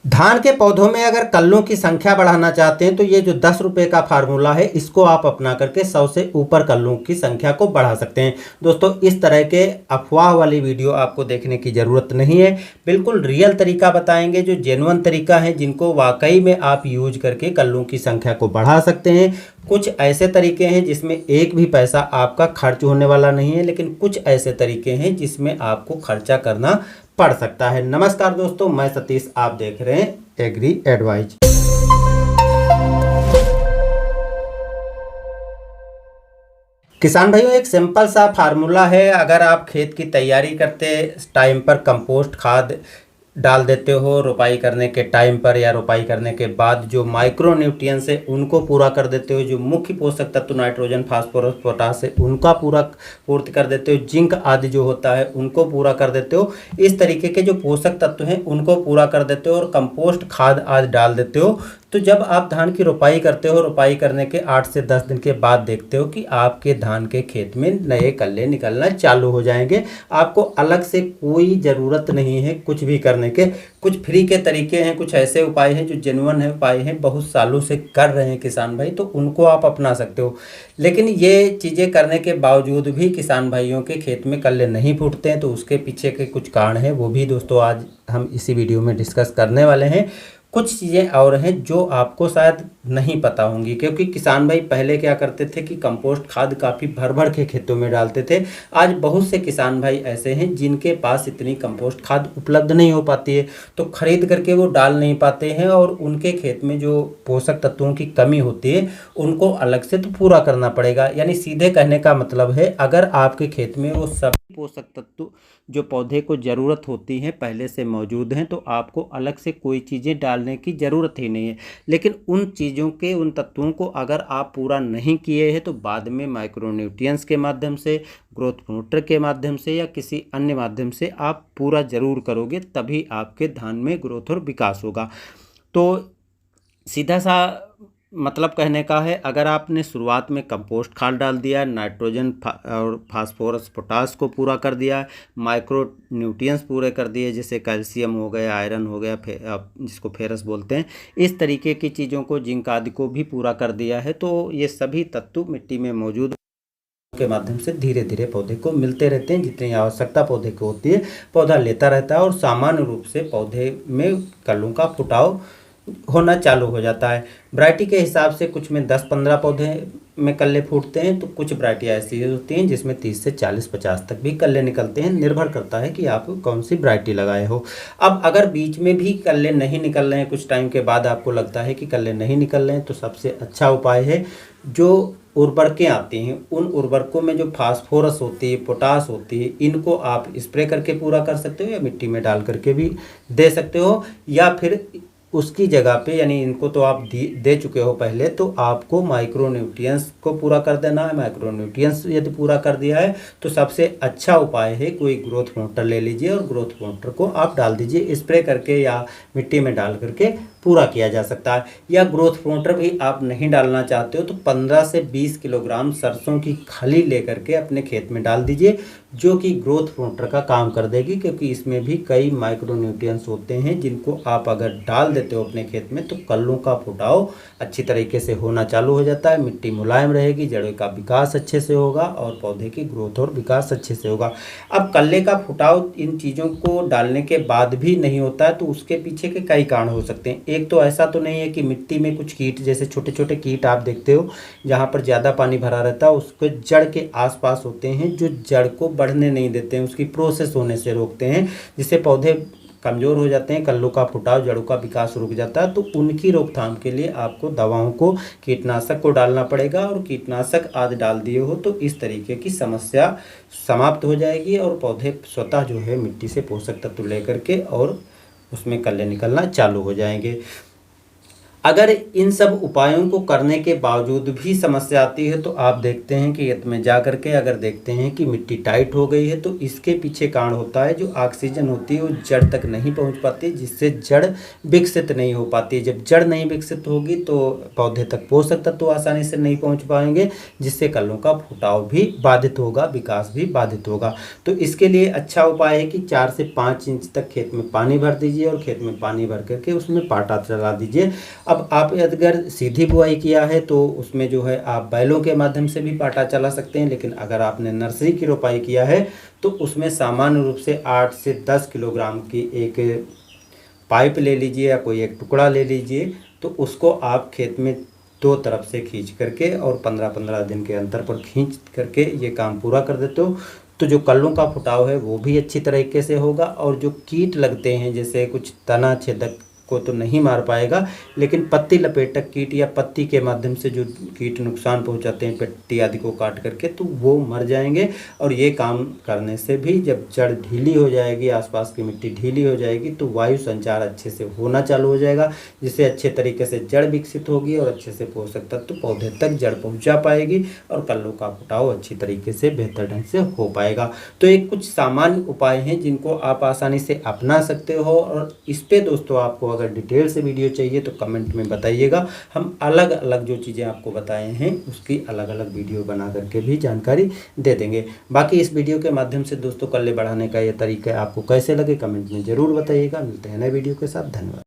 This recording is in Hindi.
धान के पौधों में अगर कल्लों की संख्या बढ़ाना चाहते हैं तो ये जो 10 रुपये का फार्मूला है इसको आप अपना करके 100 से ऊपर कल्लों की संख्या को बढ़ा सकते हैं। दोस्तों, इस तरह के अफवाह वाली वीडियो आपको देखने की ज़रूरत नहीं है। बिल्कुल रियल तरीका बताएंगे, जो जेन्युइन तरीका है, जिनको वाकई में आप यूज करके कल्लों की संख्या को बढ़ा सकते हैं। कुछ ऐसे तरीके हैं जिसमें एक भी पैसा आपका खर्च होने वाला नहीं है, लेकिन कुछ ऐसे तरीके हैं जिसमें आपको खर्चा करना पड़ सकता है। नमस्कार दोस्तों, मैं सतीश, आप देख रहे हैं एग्री एडवाइज। किसान भाइयों, एक सिंपल सा फार्मूला है। अगर आप खेत की तैयारी करते टाइम पर कंपोस्ट खाद डाल देते हो, रोपाई करने के टाइम पर या रोपाई करने के बाद जो माइक्रो न्यूट्रिएंट्स है उनको पूरा कर देते हो, जो मुख्य पोषक तत्व नाइट्रोजन, फास्फोरस, पोटास है उनका पूर्ति कर देते हो, जिंक आदि जो होता है उनको पूरा कर देते हो, इस तरीके के जो पोषक तत्व हैं उनको पूरा कर देते हो और कंपोस्ट खाद आदि डाल देते हो, तो जब आप धान की रोपाई करते हो, रोपाई करने के 8 से 10 दिन के बाद देखते हो कि आपके धान के खेत में नए कल्ले निकलना चालू हो जाएंगे। आपको अलग से कोई ज़रूरत नहीं है कुछ भी करने के। कुछ फ्री के तरीके हैं, कुछ ऐसे उपाय हैं जो जेन्युइन है, उपाय हैं, बहुत सालों से कर रहे हैं किसान भाई, तो उनको आप अपना सकते हो। लेकिन ये चीज़ें करने के बावजूद भी किसान भाइयों के खेत में कल्ले नहीं फूटते हैं, तो उसके पीछे के कुछ कारण हैं, वो भी दोस्तों आज हम इसी वीडियो में डिस्कस करने वाले हैं। कुछ चीज़ें और हैं जो आपको शायद नहीं पता होंगी, क्योंकि किसान भाई पहले क्या करते थे कि कंपोस्ट खाद काफ़ी भर भर के खेतों में डालते थे। आज बहुत से किसान भाई ऐसे हैं जिनके पास इतनी कंपोस्ट खाद उपलब्ध नहीं हो पाती है, तो खरीद करके वो डाल नहीं पाते हैं और उनके खेत में जो पोषक तत्वों की कमी होती है उनको अलग से तो पूरा करना पड़ेगा। यानी सीधे कहने का मतलब है, अगर आपके खेत में वो सभी पोषक तत्व जो पौधे को ज़रूरत होती है पहले से मौजूद हैं, तो आपको अलग से कोई चीज़ें डालने की ज़रूरत ही नहीं है। लेकिन उन चीज़ों के, उन तत्वों को अगर आप पूरा नहीं किए हैं तो बाद में माइक्रोन्यूट्रिएंट्स के माध्यम से, ग्रोथ प्रमोटर के माध्यम से या किसी अन्य माध्यम से आप पूरा ज़रूर करोगे, तभी आपके धान में ग्रोथ और विकास होगा। तो सीधा सा मतलब कहने का है, अगर आपने शुरुआत में कंपोस्ट खाद डाल दिया, नाइट्रोजन और फास्फोरस, पोटास को पूरा कर दिया, माइक्रो न्यूट्रिएंट्स पूरे कर दिए, जैसे कैल्शियम हो गया, आयरन हो गया, जिसको फेरस बोलते हैं, इस तरीके की चीज़ों को, जिंक आदि को भी पूरा कर दिया है, तो ये सभी तत्व मिट्टी में मौजूद के माध्यम से धीरे धीरे पौधे को मिलते रहते हैं। जितनी आवश्यकता पौधे को होती है पौधा लेता रहता है और सामान्य रूप से पौधे में कल्लों का फुटाव होना चालू हो जाता है। वैरायटी के हिसाब से कुछ में 10-15 पौधे में कल्ले फूटते हैं, तो कुछ वैरायटियाँ ऐसी होती हैं जिसमें 30 से 40-50 तक भी कल्ले निकलते हैं। निर्भर करता है कि आप कौन सी वैरायटी लगाए हो। अब अगर बीच में भी कल्ले नहीं निकल रहे हैं, कुछ टाइम के बाद आपको लगता है कि कल्ले नहीं निकल रहे हैं, तो सबसे अच्छा उपाय है, जो उर्वरकें आती हैं उन उर्वरकों में जो फास्फोरस होती है, पोटास होती है, इनको आप स्प्रे करके पूरा कर सकते हो या मिट्टी में डाल करके भी दे सकते हो, या फिर उसकी जगह पे, यानी इनको तो आप दे चुके हो पहले, तो आपको माइक्रो न्यूट्रिएंट्स को पूरा कर देना है। माइक्रो न्यूट्रिएंट्स यदि पूरा कर दिया है तो सबसे अच्छा उपाय है, कोई ग्रोथ प्रमोटर ले लीजिए और ग्रोथ प्रमोटर को आप डाल दीजिए, स्प्रे करके या मिट्टी में डाल करके पूरा किया जा सकता है। या ग्रोथ प्रमोटर भी आप नहीं डालना चाहते हो तो 15 से 20 किलोग्राम सरसों की खली लेकर के अपने खेत में डाल दीजिए, जो कि ग्रोथ प्रमोटर का काम कर देगी, क्योंकि इसमें भी कई माइक्रो न्यूट्रिएंट्स होते हैं जिनको आप अगर डाल देते हो अपने खेत में तो कल्लों का फुटाव अच्छी तरीके से होना चालू हो जाता है, मिट्टी मुलायम रहेगी, जड़ों का विकास अच्छे से होगा और पौधे की ग्रोथ और विकास अच्छे से होगा। अब कल्ले का फुटाव इन चीज़ों को डालने के बाद भी नहीं होता है, तो उसके पीछे के कई कारण हो सकते हैं। एक तो ऐसा तो नहीं है कि मिट्टी में कुछ कीट, जैसे छोटे छोटे कीट आप देखते हो जहाँ पर ज़्यादा पानी भरा रहता है, उसके जड़ के आसपास होते हैं जो जड़ को बढ़ने नहीं देते हैं, उसकी प्रोसेस होने से रोकते हैं, जिससे पौधे कमज़ोर हो जाते हैं, कल्लों का फुटाव, जड़ों का विकास रुक जाता है। तो उनकी रोकथाम के लिए आपको दवाओं को, कीटनाशक को डालना पड़ेगा, और कीटनाशक आदि डाल दिए हो तो इस तरीके की समस्या समाप्त हो जाएगी और पौधे स्वतः जो है मिट्टी से पोषक तत्व लेकर के और उसमें कल्ले निकलना चालू हो जाएंगे। अगर इन सब उपायों को करने के बावजूद भी समस्या आती है तो आप देखते हैं कि खेत में जा कर के अगर देखते हैं कि मिट्टी टाइट हो गई है तो इसके पीछे कारण होता है जो ऑक्सीजन होती है वो जड़ तक नहीं पहुंच पाती, जिससे जड़ विकसित नहीं हो पाती है। जब जड़ नहीं विकसित होगी तो पौधे तक पोषक तत्व तो आसानी से नहीं पहुँच पाएंगे, जिससे कलियों का फुटाव भी बाधित होगा, विकास भी बाधित होगा। तो इसके लिए अच्छा उपाय है कि 4 से 5 इंच तक खेत में पानी भर दीजिए और खेत में पानी भर करके उसमें पाटा चला दीजिए। अब आप अगर सीधी बुआई किया है तो उसमें जो है आप बैलों के माध्यम से भी पाटा चला सकते हैं, लेकिन अगर आपने नर्सरी की रोपाई किया है तो उसमें सामान्य रूप से 8 से 10 किलोग्राम की एक पाइप ले लीजिए या कोई एक टुकड़ा ले लीजिए, तो उसको आप खेत में दो तरफ से खींच करके और 15-15 दिन के अंतर पर खींच करके ये काम पूरा कर देते हो तो जो कल्लों का फुटाव है वो भी अच्छी तरीके से होगा। और जो कीट लगते हैं जैसे कुछ तना छेदक को तो नहीं मार पाएगा, लेकिन पत्ती लपेटक कीट या पत्ती के माध्यम से जो कीट नुकसान पहुंचाते हैं पत्ती आदि को काट करके, तो वो मर जाएंगे। और ये काम करने से भी जब जड़ ढीली हो जाएगी, आसपास की मिट्टी ढीली हो जाएगी, तो वायु संचार अच्छे से होना चालू हो जाएगा, जिससे अच्छे तरीके से जड़ विकसित होगी और अच्छे से पोषक तत्व पौधे तक जड़ पहुँचा पाएगी और कल्लों का फुटाव अच्छी तरीके से बेहतर ढंग से हो पाएगा। तो एक कुछ सामान्य उपाय हैं जिनको आप आसानी से अपना सकते हो। और इस पे दोस्तों आपको अगर डिटेल से वीडियो चाहिए तो कमेंट में बताइएगा, हम अलग अलग जो चीज़ें आपको बताए हैं उसकी अलग अलग वीडियो बना करके भी जानकारी दे देंगे। बाकी इस वीडियो के माध्यम से दोस्तों कल्ले बढ़ाने का ये तरीका आपको कैसे लगे कमेंट में ज़रूर बताइएगा। मिलते हैं नए वीडियो के साथ, धन्यवाद।